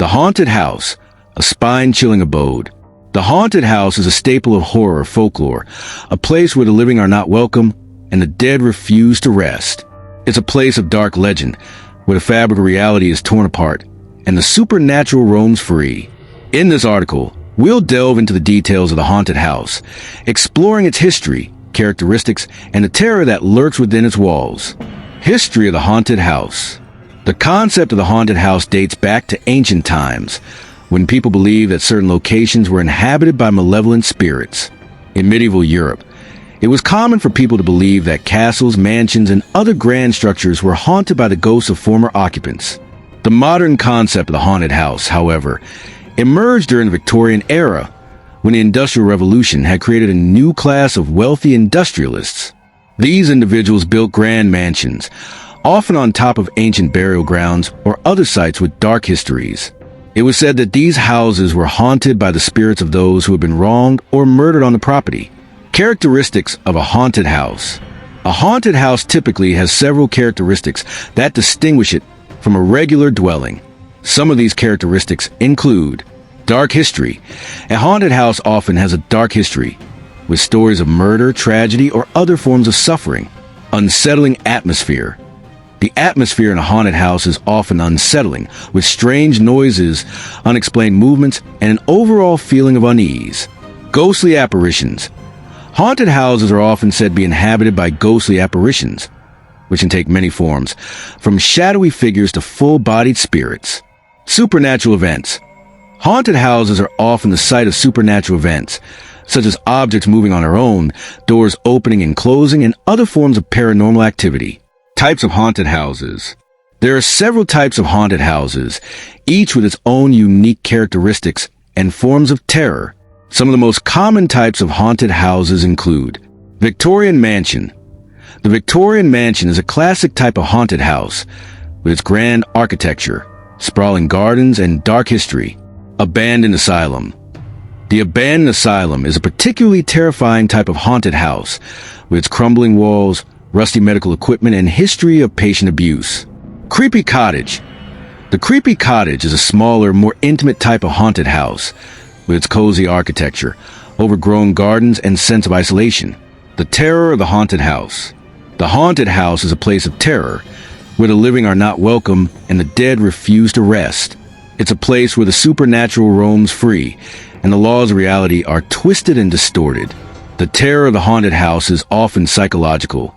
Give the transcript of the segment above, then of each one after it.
The haunted house, a spine-chilling abode. The haunted house is a staple of horror folklore, a place where the living are not welcome and the dead refuse to rest. It's a place of dark legend, where the fabric of reality is torn apart and the supernatural roams free. In this article, we'll delve into the details of the haunted house, exploring its history, characteristics, and the terror that lurks within its walls. History of the haunted house. The concept of the haunted house dates back to ancient times, when people believed that certain locations were inhabited by malevolent spirits. In medieval Europe, it was common for people to believe that castles, mansions, and other grand structures were haunted by the ghosts of former occupants. The modern concept of the haunted house, however, emerged during the Victorian era, when the Industrial Revolution had created a new class of wealthy industrialists. These individuals built grand mansions, often on top of ancient burial grounds or other sites with dark histories. It was said that these houses were haunted by the spirits of those who had been wronged or murdered on the property. Characteristics of a haunted house. A haunted house typically has several characteristics that distinguish it from a regular dwelling. Some of these characteristics include dark history. A haunted house often has a dark history, with stories of murder, tragedy, or other forms of suffering. Unsettling atmosphere. The atmosphere in a haunted house is often unsettling, with strange noises, unexplained movements, and an overall feeling of unease. Ghostly apparitions. Haunted houses are often said to be inhabited by ghostly apparitions, which can take many forms, from shadowy figures to full-bodied spirits. Supernatural events. Haunted houses are often the site of supernatural events, such as objects moving on their own, doors opening and closing, and other forms of paranormal activity. Types of haunted houses. There are several types of haunted houses, each with its own unique characteristics and forms of terror. Some of the most common types of haunted houses include Victorian mansion. The Victorian mansion is a classic type of haunted house, with its grand architecture, sprawling gardens, and dark history. Abandoned asylum. The abandoned asylum is a particularly terrifying type of haunted house, with its crumbling walls, rusty medical equipment, and history of patient abuse. Creepy cottage. The creepy cottage is a smaller, more intimate type of haunted house, with its cozy architecture, overgrown gardens, and sense of isolation. The terror of the haunted house. The haunted house is a place of terror, where the living are not welcome and the dead refuse to rest. It's a place where the supernatural roams free, and the laws of reality are twisted and distorted. The terror of the haunted house is often psychological,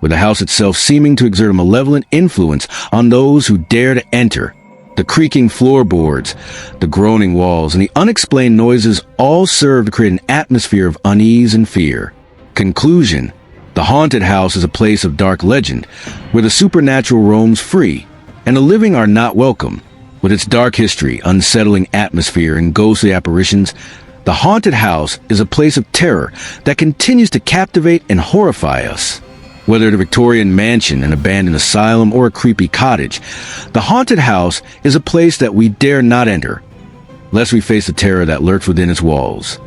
with the house itself seeming to exert a malevolent influence on those who dare to enter. The creaking floorboards, the groaning walls, and the unexplained noises all serve to create an atmosphere of unease and fear. Conclusion. The haunted house is a place of dark legend, where the supernatural roams free, and the living are not welcome. With its dark history, unsettling atmosphere, and ghostly apparitions, the haunted house is a place of terror that continues to captivate and horrify us. Whether the Victorian mansion, an abandoned asylum, or a creepy cottage, the haunted house is a place that we dare not enter, lest we face the terror that lurks within its walls.